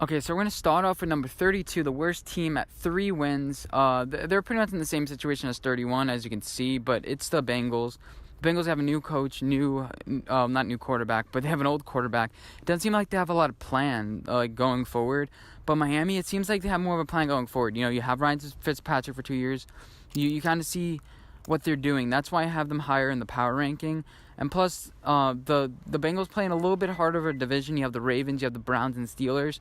Okay, so we're going to start off with number 32, the worst team at 3 wins. They're pretty much in the same situation as 31, as you can see, but it's the Bengals. The Bengals have a new coach, not new quarterback, but they have an old quarterback. It doesn't seem like they have a lot of plan going forward. But Miami, it seems like they have more of a plan going forward. You know, you have Ryan Fitzpatrick for 2 years. You kind of see what they're doing. That's why I have them higher in the power ranking. And plus, the Bengals playing a little bit harder of a division. You have the Ravens, you have the Browns and Steelers.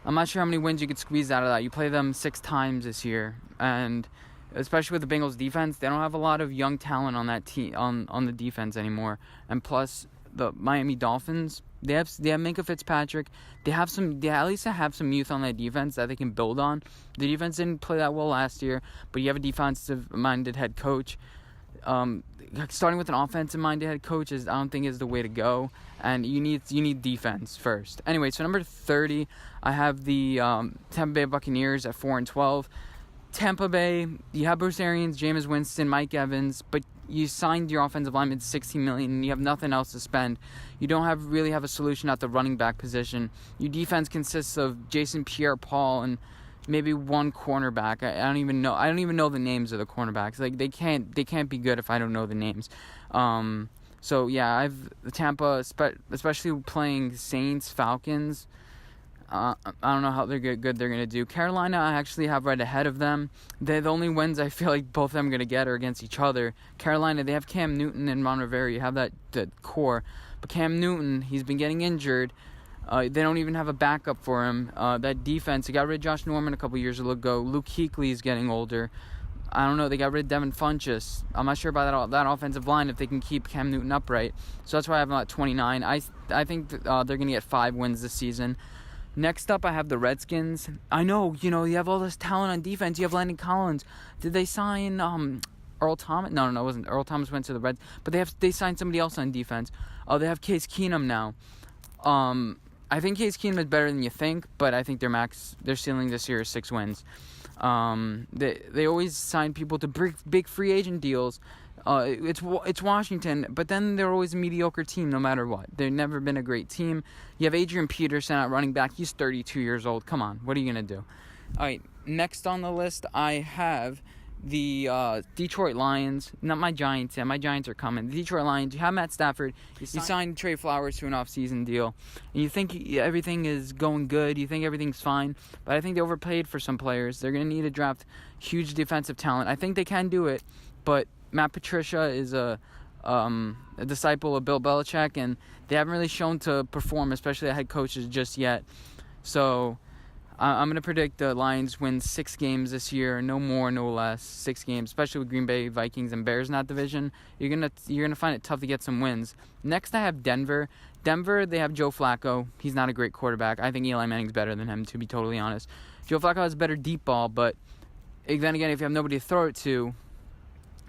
I'm not sure how many wins you could squeeze out of that. You play them 6 times this year, and especially with the Bengals defense, they don't have a lot of young talent on that team on the defense anymore. And plus, the Miami Dolphins, they have Minka Fitzpatrick. They at least have some youth on that defense that they can build on. The defense didn't play that well last year, but you have a defensive-minded head coach. Starting with an offensive-minded head coach I don't think is the way to go, and you need defense first. Anyway, so number 30, I have the Tampa Bay Buccaneers at 4-12. Tampa Bay, you have Bruce Arians, Jameis Winston, Mike Evans, but you signed your offensive lineman to $16 million, and you have nothing else to spend. You don't really have a solution at the running back position. Your defense consists of Jason Pierre-Paul and maybe one cornerback. I don't even know the names of the cornerbacks. Like they can't be good if I don't know the names. So yeah, I've Tampa, especially playing Saints, Falcons. I don't know how good they're gonna do. Carolina, I actually have right ahead of them. The only wins I feel like both of them are gonna get are against each other. Carolina, they have Cam Newton and Ron Rivera. You have that core, but Cam Newton, he's been getting injured. They don't even have a backup for him. That defense, they got rid of Josh Norman a couple years ago. Luke Kuechly is getting older. I don't know. They got rid of Devin Funchess. I'm not sure about that offensive line if they can keep Cam Newton upright. So that's why I have them at 29. I think they're going to get 5 wins this season. Next up, I have the Redskins. I know, you have all this talent on defense. You have Landon Collins. Did they sign Earl Thomas? No, it wasn't. Earl Thomas went to the Reds. But they signed somebody else on defense. They have Case Keenum now. I think Case Keenum is better than you think, but I think their ceiling this year is 6 wins. They always sign people to big free agent deals. It's Washington, but then they're always a mediocre team no matter what. They've never been a great team. You have Adrian Peterson at running back. He's 32 years old. Come on, what are you going to do? All right, next on the list, I have the Detroit Lions. Not my Giants. Yeah, my Giants are coming. The Detroit Lions, you have Matt Stafford. You signed Trey Flowers to an off-season deal. And you think everything is going good. You think everything's fine. But I think they overpaid for some players. They're going to need to draft huge defensive talent. I think they can do it, but Matt Patricia is a disciple of Bill Belichick, and they haven't really shown to perform, especially the head coaches, just yet. So I'm going to predict the Lions win 6 games this year, no more, no less. 6 games, especially with Green Bay, Vikings, and Bears in that division. You're gonna find it tough to get some wins. Next, I have Denver. Denver, they have Joe Flacco. He's not a great quarterback. I think Eli Manning's better than him, to be totally honest. Joe Flacco has a better deep ball, but then again, if you have nobody to throw it to,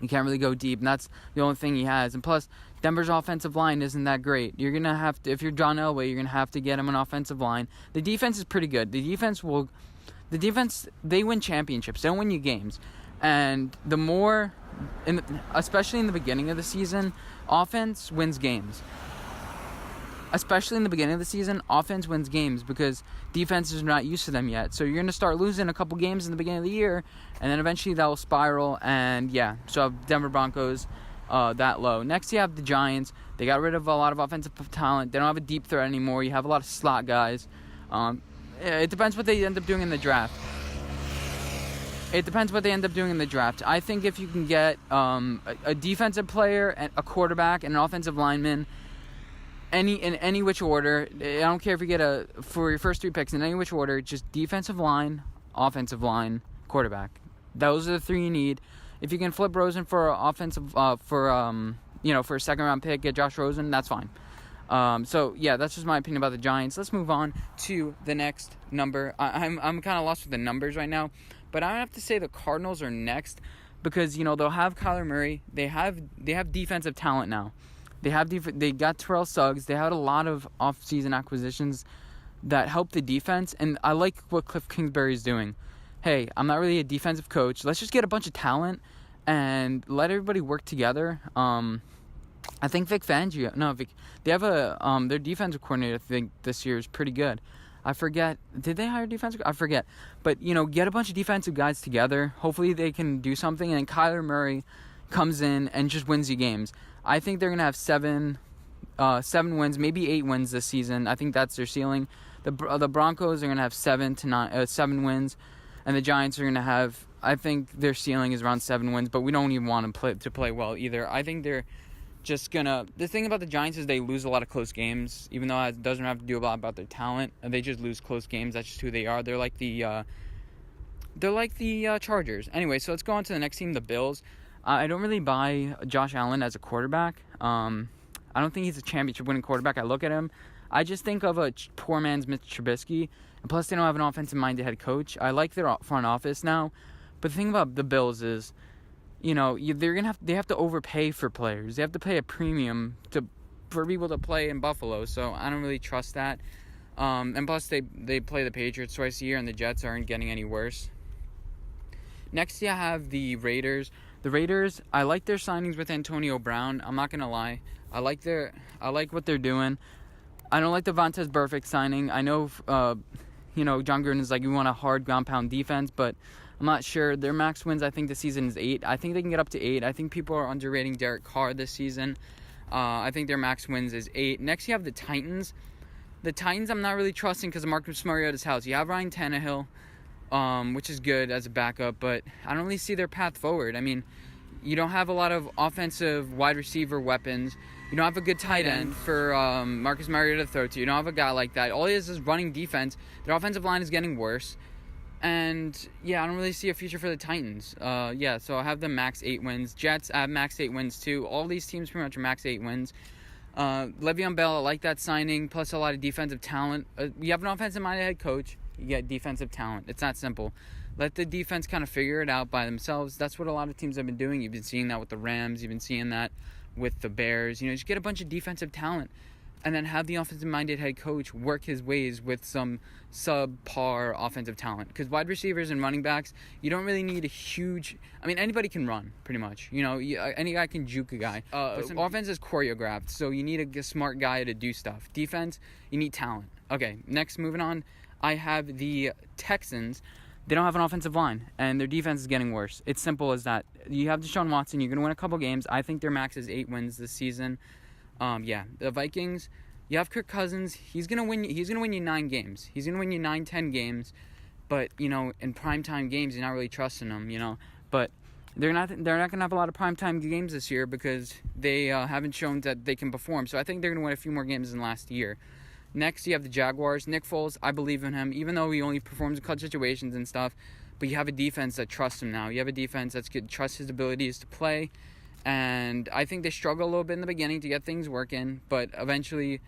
you can't really go deep, and that's the only thing he has. And plus, Denver's offensive line isn't that great. You're going to have to, if you're John Elway, you're going to have to get him an offensive line. The defense is pretty good. The defense, they win championships. They don't win you games. And especially in the beginning of the season, offense wins games. Especially in the beginning of the season, offense wins games because defenses are not used to them yet. So you're going to start losing a couple games in the beginning of the year, and then eventually that will spiral. And yeah, so I have Denver Broncos that low. Next, you have the Giants. They got rid of a lot of offensive talent. They don't have a deep threat anymore. You have a lot of slot guys. It depends what they end up doing in the draft. I think if you can get a defensive player, a quarterback, and an offensive lineman, in any which order, I don't care if you get for your first 3 picks in any which order, just defensive line, offensive line, quarterback. Those are the 3 you need. If you can flip Rosen for for a second round pick, get Josh Rosen, that's fine. So yeah, that's just my opinion about the Giants. Let's move on to the next number. I'm kind of lost with the numbers right now, but I have to say the Cardinals are next because they'll have Kyler Murray. They have defensive talent now. They got Terrell Suggs. They had a lot of off-season acquisitions that help the defense, and I like what Cliff Kingsbury is doing. Hey, I'm not really a defensive coach. Let's just get a bunch of talent and let everybody work together. I think Vic Fangio. No, they have their defensive coordinator. I think this year is pretty good. I forget. Did they hire defensive? I forget. But, get a bunch of defensive guys together. Hopefully they can do something. And Kyler Murray comes in and just wins you games. I think they're going to have seven wins, maybe 8 wins this season. I think that's their ceiling. The Broncos are going to have 7 wins. And the Giants are going to have, I think their ceiling is around 7 wins. But we don't even want them to play well either. I think they're just gonna. The thing about the Giants is they lose a lot of close games, even though it doesn't have to do a lot about their talent. They just lose close games. That's just who they are. They're like the Chargers. Anyway, so let's go on to the next team, the Bills. I don't really buy Josh Allen as a quarterback. I don't think he's a championship-winning quarterback. I look at him, I just think of a poor man's Mitch Trubisky. And plus, they don't have an offensive-minded head coach. I like their front office now, but the thing about the Bills is, they have to overpay for players. They have to pay a premium for people to play in Buffalo. So I don't really trust that. And plus, they play the Patriots twice a year, and the Jets aren't getting any worse. Next, you have the Raiders. The Raiders, I like their signings with Antonio Brown. I'm not gonna lie. I like what they're doing. I don't like the Vontaze Burfict signing. I know, John Gruden is like, we want a hard ground pound defense, but I'm not sure. Their max wins, I think, this season is 8. I think they can get up to 8. I think people are underrating Derek Carr this season. I think their max wins is 8. Next, you have the Titans. The Titans, I'm not really trusting because of Marcus Mariota's house. You have Ryan Tannehill, which is good as a backup, but I don't really see their path forward. I mean, you don't have a lot of offensive wide receiver weapons. You don't have a good tight end for Marcus Mariota to throw to. You don't have a guy like that. All he is running defense. Their offensive line is getting worse. And, I don't really see a future for the Titans. So I have them max 8 wins. Jets, I have max 8 wins too. All these teams pretty much are max 8 wins. Le'Veon Bell, I like that signing, plus a lot of defensive talent. You have an offensive-minded head coach, you get defensive talent. It's that simple. Let the defense kind of figure it out by themselves. That's what a lot of teams have been doing. You've been seeing that with the Rams. You've been seeing that with the Bears. Just get a bunch of defensive talent. And then have the offensive-minded head coach work his ways with some subpar offensive talent. Because wide receivers and running backs, you don't really need a huge... I mean, anybody can run, pretty much. Any guy can juke a guy. Offense is choreographed, so you need a smart guy to do stuff. Defense, you need talent. Okay, next, moving on, I have the Texans. They don't have an offensive line, and their defense is getting worse. It's simple as that. You have Deshaun Watson. You're going to win a couple games. I think their max is 8 wins this season. The Vikings, you have Kirk Cousins. He's gonna win you 9 games. He's gonna win you 9-10 games, but in primetime games, you're not really trusting him. But they're not gonna have a lot of primetime games this year because they haven't shown that they can perform. So I think they're gonna win a few more games than last year. Next, you have the Jaguars. Nick Foles, I believe in him, even though he only performs in clutch situations and stuff. But you have a defense that trusts him now. You have a defense that's good, trusts his abilities to play. And I think they struggle a little bit in the beginning to get things working, but eventually,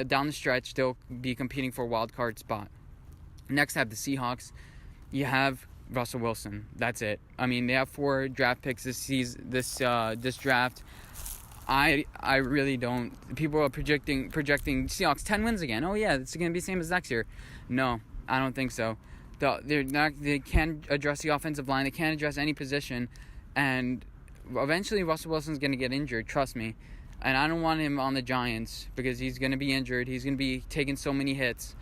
down the stretch, they'll be competing for a wild card spot. Next, I have the Seahawks. You have Russell Wilson. That's it. I mean, they have 4 draft picks this draft. I really don't. People are projecting Seahawks 10 wins again. Oh yeah, it's going to be the same as next year. No, I don't think so. They can't address the offensive line. They can't address any position, and eventually Russell Wilson's going to get injured, trust me. And I don't want him on the Giants because he's going to be injured. He's going to be taking so many hits.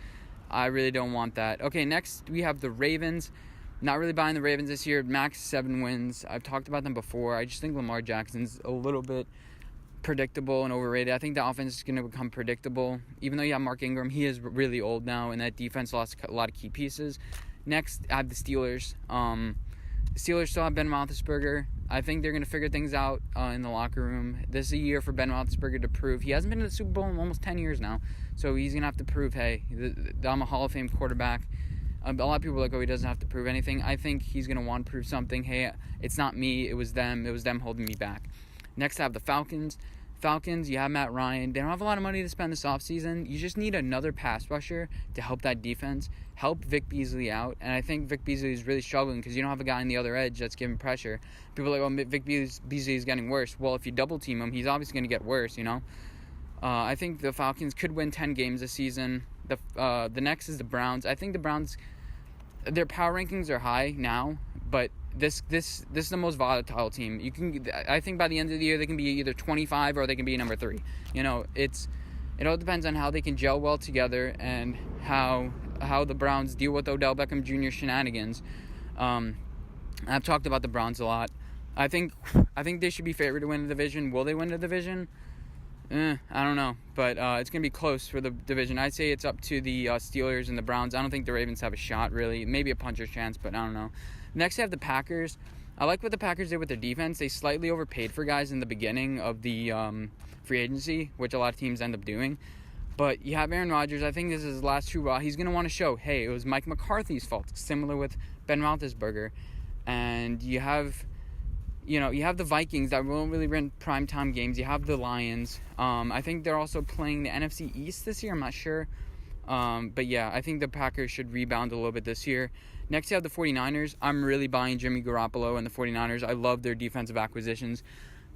I really don't want that. Okay, next we have the Ravens. Not really buying the Ravens this year. Max 7 wins. I've talked about them before. I just think Lamar Jackson's a little bit predictable and overrated. I think the offense is going to become predictable. Even though you have Mark Ingram, he is really old now, and that defense lost a lot of key pieces. Next, I have the Steelers. The Steelers still have Ben Roethlisberger. I think they're going to figure things out in the locker room. This is a year for Ben Roethlisberger to prove. He hasn't been to the Super Bowl in almost 10 years now, so he's going to have to prove, hey, I'm a Hall of Fame quarterback. A lot of people are like, oh, he doesn't have to prove anything. I think he's going to want to prove something. Hey, it's not me. It was them. It was them holding me back. Next, I have the Falcons. You have Matt Ryan. They don't have a lot of money to spend this offseason. You just need another pass rusher to help that defense, help Vic Beasley out. And I think Vic Beasley is really struggling because you don't have a guy on the other edge that's giving pressure. People are like, oh, Vic Beasley is getting worse. Well, if you double team him, he's obviously going to get worse, I think the Falcons could win 10 games this season. The next is the Browns. I think the Browns, their power rankings are high now, but this is the most volatile team. I think by the end of the year they can be either 25 or they can be number 3. It all depends on how they can gel well together and how how the Browns deal with Odell Beckham Jr. shenanigans. I've talked about the Browns a lot. I think they should be favored to win the division. Will they win the division? I don't know, but it's going to be close for the division. I'd say it's up to the Steelers and the Browns. I don't think the Ravens have a shot, really. Maybe a puncher's chance, but I don't know. Next, I have the Packers. I like what the Packers did with their defense. They slightly overpaid for guys in the beginning of the free agency, which a lot of teams end up doing. But you have Aaron Rodgers. I think this is his last hurrah. He's going to want to show, hey, it was Mike McCarthy's fault, similar with Ben Roethlisberger. And you have the Vikings that won't really win primetime games. You have the Lions. I think they're also playing the NFC East this year. I'm not sure. But yeah, I think the Packers should rebound a little bit this year. Next, you have the 49ers. I'm really buying Jimmy Garoppolo and the 49ers. I love their defensive acquisitions.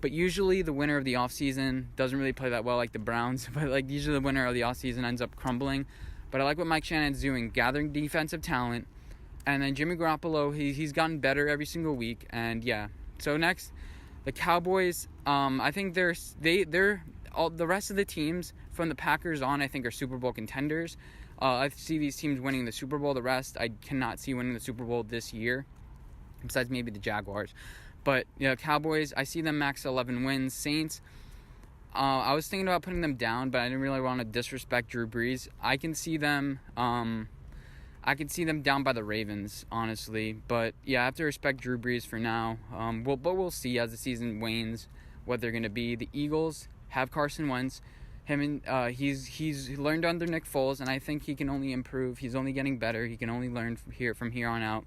But usually the winner of the offseason doesn't really play that well like the Browns. But usually the winner of the offseason ends up crumbling. But I like what Mike Shanahan's doing, gathering defensive talent. And then Jimmy Garoppolo, he's gotten better every single week. And yeah. So next, the Cowboys. I think they're all the rest of the teams from the Packers on. I think are Super Bowl contenders. I see these teams winning the Super Bowl. The rest, I cannot see winning the Super Bowl this year, besides maybe the Jaguars. But Cowboys, I see them max 11 wins. Saints. I was thinking about putting them down, but I didn't really want to disrespect Drew Brees. I can see them. I could see them down by the Ravens, honestly. But yeah, I have to respect Drew Brees for now. But we'll see as the season wanes what they're going to be. The Eagles have Carson Wentz. He's learned under Nick Foles, and I think he can only improve. He's only getting better. He can only learn from here on out.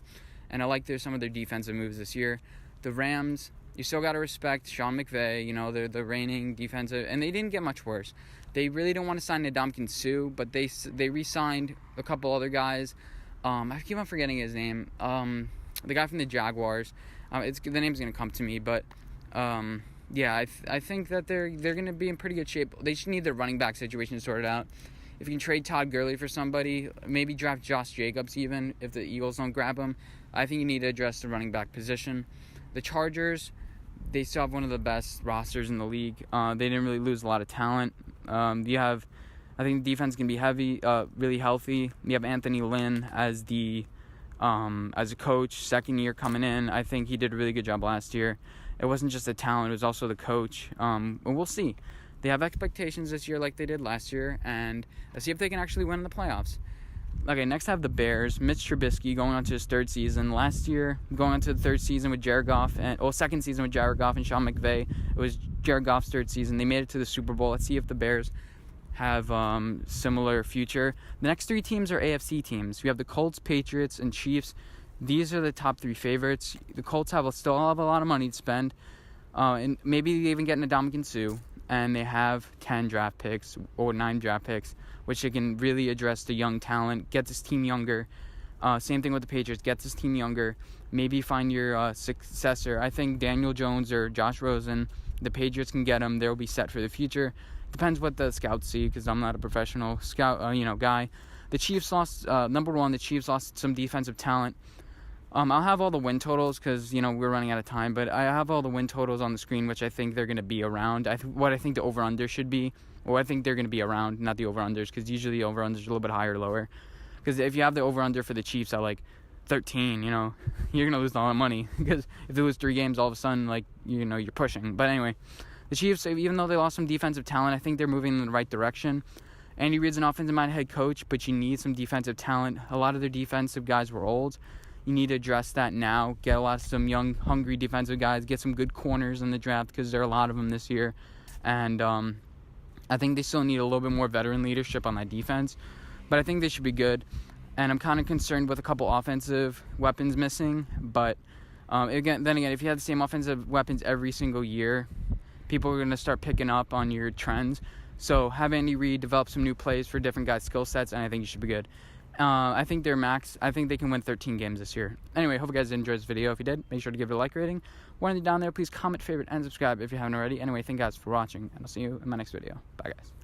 And I like some of their defensive moves this year. The Rams, you still got to respect Sean McVay. They're the reigning defensive, and they didn't get much worse. They really don't want to sign Ndamukong Suh, but they re-signed a couple other guys. I keep on forgetting his name. The guy from the Jaguars. The name's gonna come to me, but yeah, I think that they're gonna be in pretty good shape. They just need their running back situation sorted out. If you can trade Todd Gurley for somebody, maybe draft Josh Jacobs even if the Eagles don't grab him. I think you need to address the running back position. The Chargers, they still have one of the best rosters in the league. They didn't really lose a lot of talent. I think the defense can be really healthy. You have Anthony Lynn as a coach, second year coming in. I think he did a really good job last year. It wasn't just the talent, it was also the coach. And we'll see. They have expectations this year like they did last year, and let's see if they can actually win in the playoffs. Okay, next I have the Bears. Mitch Trubisky going on to his third season. Last year, going on to the third season with Jared Goff, second season with Jared Goff and Sean McVay. It was Jared Goff's third season. They made it to the Super Bowl. Let's see if the Bears have similar future. The next three teams are AFC teams. We have the Colts, Patriots, and Chiefs. These are the top three favorites. The Colts still have a lot of money to spend, and maybe they even get Ndamukong Suh. And they have 10 draft picks or 9 draft picks, which they can really address the young talent, get this team younger. Same thing with the Patriots, get this team younger. Maybe find your successor. I think Daniel Jones or Josh Rosen, the Patriots can get them. They'll be set for the future. Depends what the scouts see, because I'm not a professional scout, guy. The Chiefs lost, number one, the Chiefs lost some defensive talent. I'll have all the win totals because, we're running out of time. But I have all the win totals on the screen, which I think they're going to be around. What I think the over-under should be, or I think they're going to be around, not the over-unders, because usually the over-unders are a little bit higher or lower. Because if you have the over-under for the Chiefs at, 13, you're going to lose a lot of money. Because if they lose 3 games, all of a sudden, you're pushing. But anyway, the Chiefs, even though they lost some defensive talent, I think they're moving in the right direction. Andy Reid's an offensive-minded head coach, but you need some defensive talent. A lot of their defensive guys were old. You need to address that now. Get some young, hungry defensive guys. Get some good corners in the draft because there are a lot of them this year. And I think they still need a little bit more veteran leadership on that defense. But I think they should be good. And I'm kind of concerned with a couple offensive weapons missing. But again, if you have the same offensive weapons every single year, people are going to start picking up on your trends. So have Andy Reid develop some new plays for different guys' skill sets, and I think you should be good. I think they're max. I think they can win 13 games this year. Anyway, hope you guys enjoyed this video. If you did, make sure to give it a like rating. While you're down there, please comment, favorite, and subscribe if you haven't already. Anyway, thank you guys for watching, and I'll see you in my next video. Bye, guys.